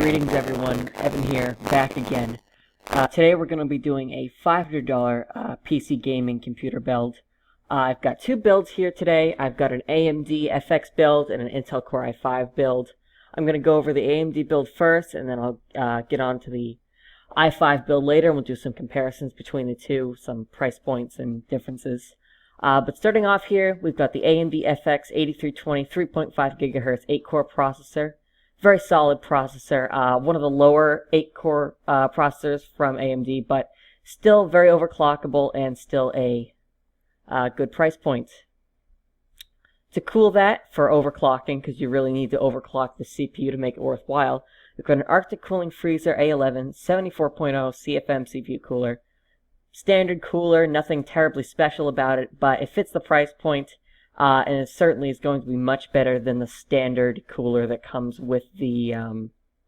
Greetings everyone, Evan here, back again. Today we're going to be doing a $500 PC gaming computer build. I've got two builds here today. I've got an AMD FX build and an Intel Core i5 build. I'm going to go over the AMD build first, and then I'll get on to the i5 build later, and we'll do some comparisons between the two, some price points and differences. But starting off here, we've got the AMD FX-8320 3.5 GHz 8-core processor. Very solid processor, one of the lower 8-core processors from AMD, but still very overclockable and still a good price point. To cool that for overclocking, because you really need to overclock the CPU to make it worthwhile, we've got an Arctic Cooling Freezer A11 74.0 CFM CPU cooler. Standard cooler, nothing terribly special about it, but it fits the price point. And it certainly is going to be much better than the standard cooler that comes with the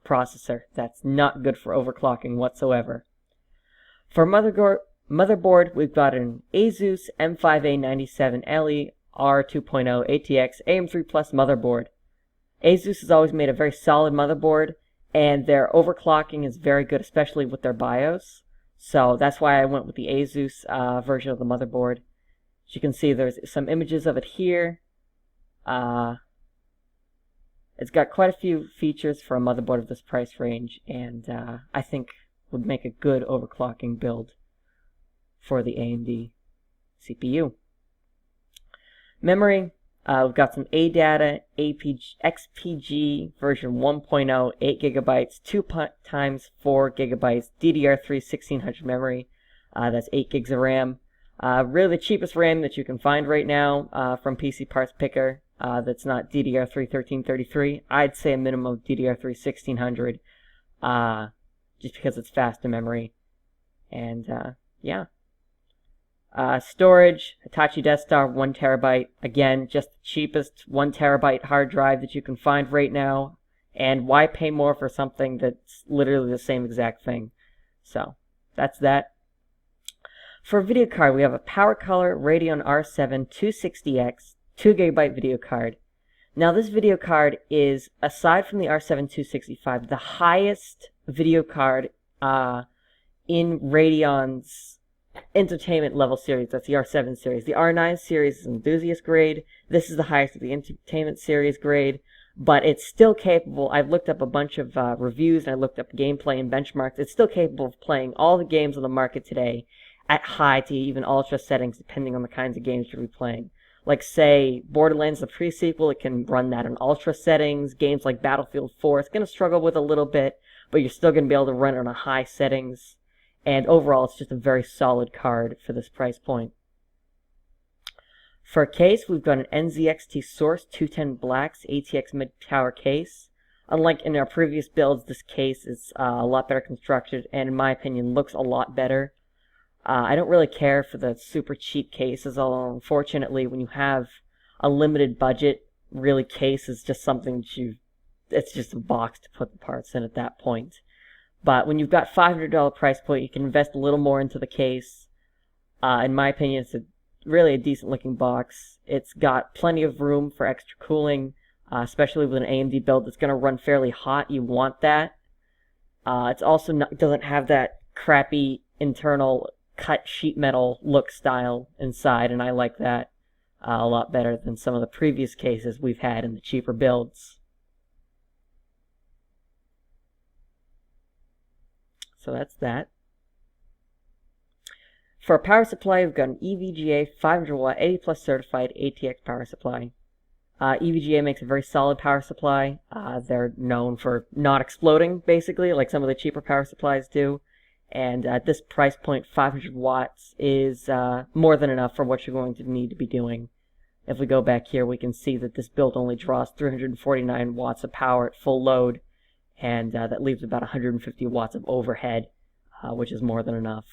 processor. That's not good for overclocking whatsoever. For motherboard, we've got an ASUS M5A97LE R2.0 ATX AM3 Plus motherboard. ASUS has always made a very solid motherboard, and their overclocking is very good, especially with their BIOS. So that's why I went with the ASUS version of the motherboard. As you can see, there's some images of it here. It's got quite a few features for a motherboard of this price range, and I think would make a good overclocking build for the AMD CPU. Memory, we've got some ADATA XPG version 1.0, 8 gigabytes, 2x4 gigabytes, DDR3 1600 memory. That's 8 gigs of RAM. Really the cheapest RAM that you can find right now from PC Parts Picker that's not DDR3 1333. I'd say a minimum of DDR3 1600 just because it's faster memory. And yeah. Storage, Hitachi Desktop 1 terabyte. Again, just the cheapest 1 terabyte hard drive that you can find right now. And why pay more for something that's literally the same exact thing? So, that's that. For a video card, we have a PowerColor Radeon R7 260X 2GB video card. Now this video card is, aside from the R7 265, the highest video card in Radeon's entertainment level series. That's the R7 series. The R9 series is enthusiast grade. This is the highest of the entertainment series grade, but it's still capable. I've looked up a bunch of reviews, and I looked up gameplay and benchmarks. It's still capable of playing all the games on the market today at high to even ultra settings, depending on the kinds of games you'll be playing. Like, say, Borderlands, the pre-sequel, it can run that on ultra settings. Games like Battlefield 4, it's going to struggle with a little bit, but you're still going to be able to run it on a high settings. And overall, it's just a very solid card for this price point. For a case, we've got an NZXT Source 210 Blacks ATX mid-tower case. Unlike in our previous builds, this case is a lot better constructed, and in my opinion, looks a lot better. I don't really care for the super cheap cases, although unfortunately when you have a limited budget, really case is just something that it's just a box to put the parts in at that point. But when you've got $500 price point, you can invest a little more into the case. In my opinion, it's really a decent looking box. It's got plenty of room for extra cooling, especially with an AMD build that's going to run fairly hot. You want that. It's also doesn't have that crappy internal cut sheet metal look style inside, and I like that a lot better than some of the previous cases we've had in the cheaper builds. So that's that. For a power supply, we've got an EVGA 500 watt 80 plus certified ATX power supply. EVGA makes a very solid power supply. They're known for not exploding, basically, like some of the cheaper power supplies do. And at this price point, 500 watts is more than enough for what you're going to need to be doing. If we go back here, we can see that this build only draws 349 watts of power at full load, and that leaves about 150 watts of overhead, which is more than enough.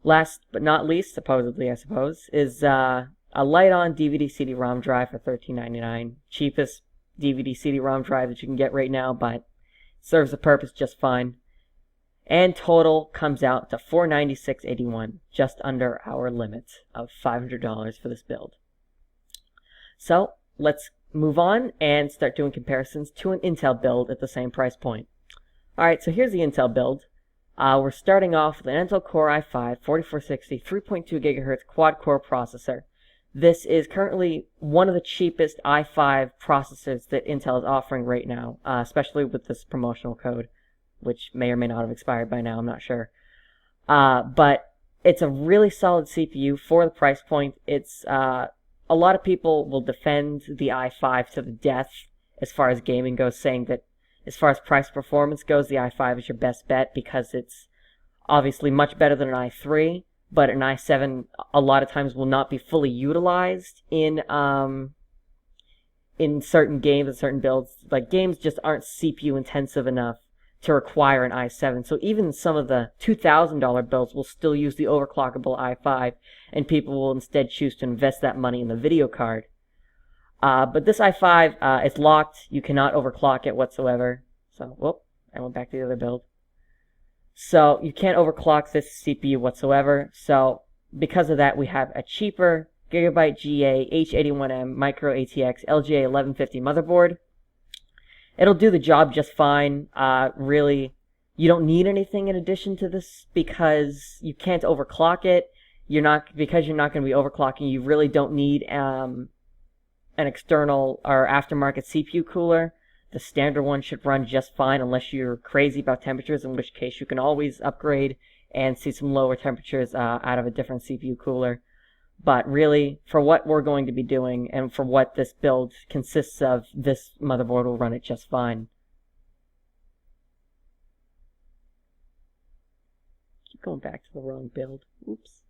Last but not least, supposedly I suppose, is a light-on DVD CD-ROM drive for $13.99. Cheapest DVD CD-ROM drive that you can get right now, but serves the purpose just fine. And total comes out to $496.81, just under our limit of $500 for this build. So let's move on and start doing comparisons to an Intel build at the same price point. Alright, so here's the Intel build. We're starting off with an Intel Core i5 4460 3.2 GHz quad-core processor. This is currently one of the cheapest i5 processors that Intel is offering right now, especially with this promotional code, which may or may not have expired by now, I'm not sure. But it's a really solid CPU for the price point. It's a lot of people will defend the i5 to the death as far as gaming goes, saying that as far as price performance goes, the i5 is your best bet because it's obviously much better than an i3, but an i7 a lot of times will not be fully utilized in certain games and certain builds. Like, games just aren't CPU intensive enough to require an i7. So even some of the $2,000 builds will still use the overclockable i5, and people will instead choose to invest that money in the video card. But this i5 is locked. You cannot overclock it whatsoever. So, whoop, I went back to the other build. So you can't overclock this CPU whatsoever. So because of that, we have a cheaper Gigabyte GA H81M Micro ATX LGA 1150 motherboard. It'll do the job just fine. Really, you don't need anything in addition to this because you can't overclock it. Because you're not going to be overclocking, you really don't need an external or aftermarket CPU cooler. The standard one should run just fine unless you're crazy about temperatures, in which case you can always upgrade and see some lower temperatures out of a different CPU cooler. But really, for what we're going to be doing and for what this build consists of, this motherboard will run it just fine. Keep going back to the wrong build. Oops.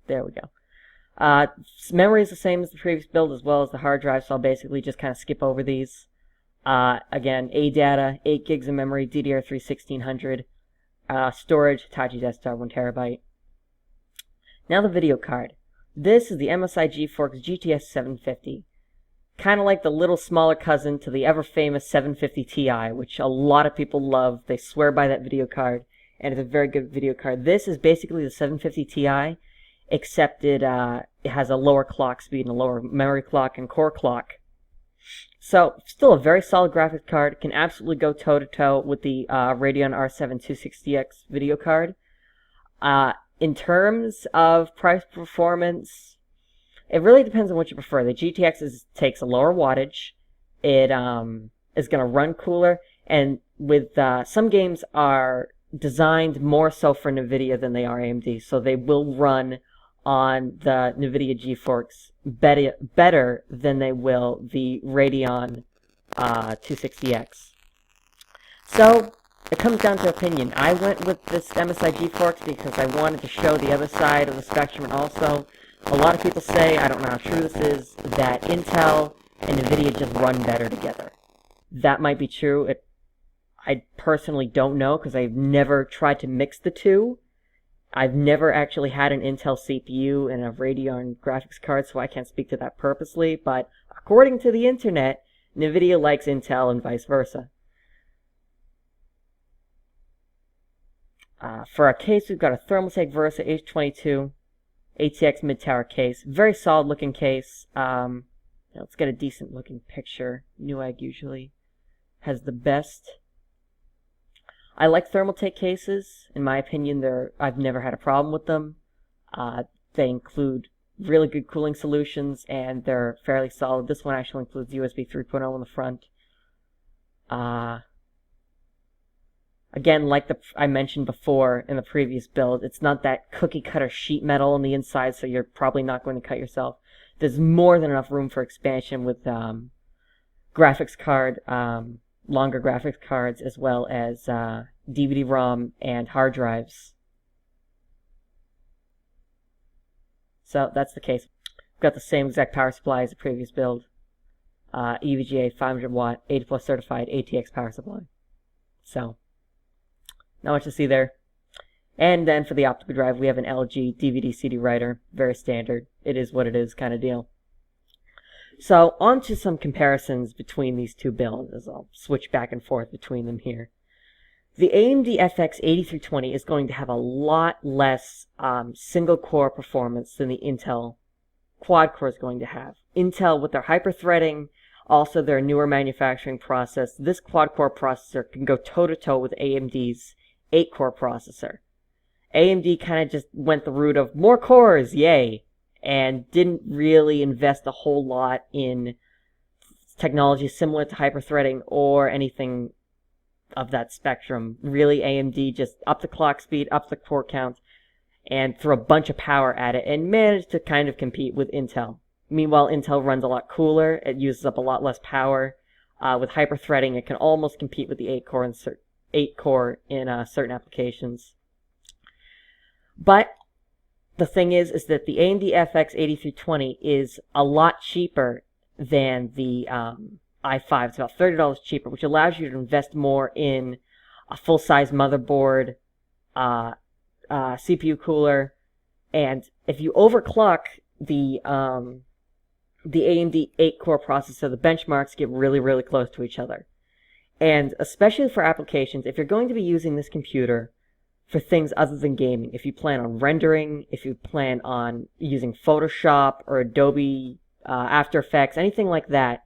There we go. Memory is the same as the previous build as well as the hard drive, so I'll basically just kind of skip over these. Again, ADATA, 8 gigs of memory, DDR3 1600, storage, Hitachi desktop, 1 terabyte. Now the video card. This is the MSI GeForce GTX 750. Kind of like the little smaller cousin to the ever-famous 750 Ti, which a lot of people love. They swear by that video card, and it's a very good video card. This is basically the 750 Ti, except it has a lower clock speed and a lower memory clock and core clock. So, still a very solid graphics card. Can absolutely go toe-to-toe with the Radeon R7 260X video card. In terms of price performance, it really depends on what you prefer. The GTX takes a lower wattage. It is going to run cooler, and with some games are designed more so for NVIDIA than they are AMD, so they will run on the NVIDIA GeForce better than they will the Radeon 260X. So, it comes down to opinion. I went with this MSI GeForce because I wanted to show the other side of the spectrum, and also, a lot of people say, I don't know how true this is, that Intel and NVIDIA just run better together. That might be true. I personally don't know because I've never tried to mix the two. I've never actually had an Intel CPU and a Radeon graphics card, so I can't speak to that purposely, but according to the internet, NVIDIA likes Intel and vice versa. For our case, we've got a Thermaltake Versa H22 ATX mid-tower case. Very solid looking case. Let's get a decent looking picture. Newegg usually has the best. I like Thermaltake cases. In my opinion, I've never had a problem with them. They include really good cooling solutions, and they're fairly solid. This one actually includes USB 3.0 on the front. Again, like I mentioned before in the previous build, it's not that cookie-cutter sheet metal on the inside, so you're probably not going to cut yourself. There's more than enough room for expansion with graphics card, longer graphics cards, as well as DVD-ROM and hard drives. So that's the case. We've got the same exact power supply as the previous build. EVGA 500 watt, 80 plus certified ATX power supply. So, not much to see there. And then for the optical drive, we have an LG DVD CD writer. Very standard. It is what it is kind of deal. So, on to some comparisons between these two builds, as I'll switch back and forth between them here. The AMD FX-8320 is going to have a lot less single-core performance than the Intel quad-core is going to have. Intel, with their hyper-threading, Also, their newer manufacturing process, this quad-core processor can go toe-to-toe with AMD's 8-core processor. AMD kind of just went the route of more cores, yay, and didn't really invest a whole lot in technology similar to hyperthreading or anything of that spectrum. Really, AMD just upped the clock speed, upped the core count, and threw a bunch of power at it, and managed to kind of compete with Intel. Meanwhile, Intel runs a lot cooler, it uses up a lot less power. With hyperthreading, it can almost compete with the 8-core in certain applications. But the thing is that the AMD FX-8320 is a lot cheaper than the i5. It's about $30 cheaper, which allows you to invest more in a full-size motherboard, CPU cooler, and if you overclock the AMD 8-core processor, the benchmarks get really, really close to each other. And especially for applications, if you're going to be using this computer for things other than gaming, if you plan on rendering, if you plan on using Photoshop or Adobe After Effects, anything like that,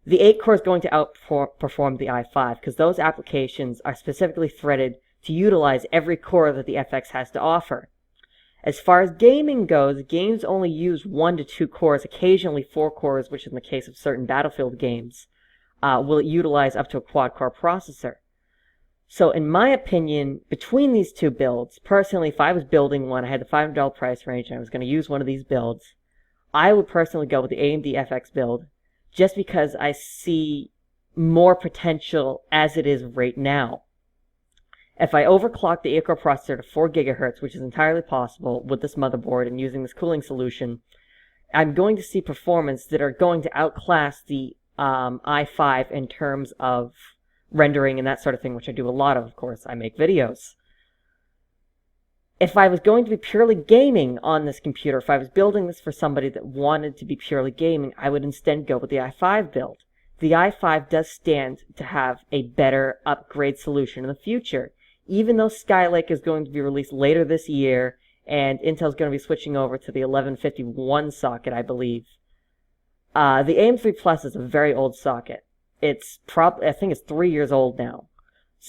the 8-core is going to outperform the i5 because those applications are specifically threaded to utilize every core that the FX has to offer. As far as gaming goes, games only use 1 to 2 cores, occasionally 4 cores, which in the case of certain Battlefield games, will utilize up to a quad-core processor. So in my opinion, between these two builds, personally, if I was building one, I had the $500 price range, and I was going to use one of these builds, I would personally go with the AMD FX build, just because I see more potential as it is right now. If I overclock the 8-core processor to 4 GHz, which is entirely possible with this motherboard and using this cooling solution, I'm going to see performance that are going to outclass the i5 in terms of rendering and that sort of thing, which I do a lot of course. I make videos. If I was going to be purely gaming on this computer, if I was building this for somebody that wanted to be purely gaming, I would instead go with the i5 build. The i5 does stand to have a better upgrade solution in the future. Even though Skylake is going to be released later this year, and Intel's going to be switching over to the 1151 socket, I believe, the AM3 Plus is a very old socket. It's I think it's 3 years old now.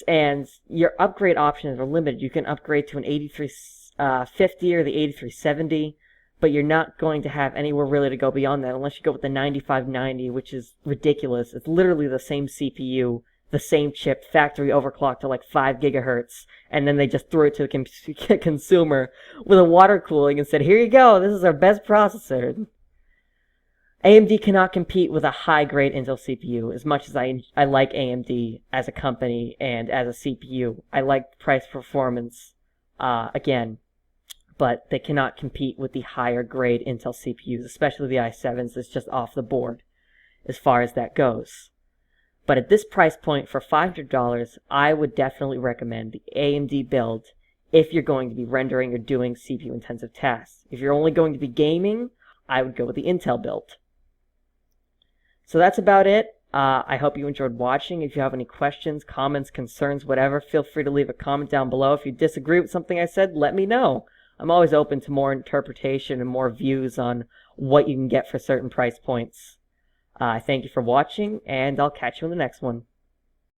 And your upgrade options are limited. You can upgrade to an 8350 or the 8370, but you're not going to have anywhere really to go beyond that unless you go with the 9590, which is ridiculous. It's literally the same CPU, the same chip, factory overclocked to like 5 gigahertz, and then they just threw it to the consumer with a water cooling and said, here you go, this is our best processor. AMD cannot compete with a high-grade Intel CPU. As much as I like AMD as a company and as a CPU, I like price performance again, but they cannot compete with the higher-grade Intel CPUs, especially the i7s. That's just off the board as far as that goes. But at this price point for $500, I would definitely recommend the AMD build if you're going to be rendering or doing CPU-intensive tasks. If you're only going to be gaming, I would go with the Intel build. So that's about it. I hope you enjoyed watching. If you have any questions, comments, concerns, whatever, feel free to leave a comment down below. If you disagree with something I said, let me know. I'm always open to more interpretation and more views on what you can get for certain price points. I thank you for watching, and I'll catch you in the next one.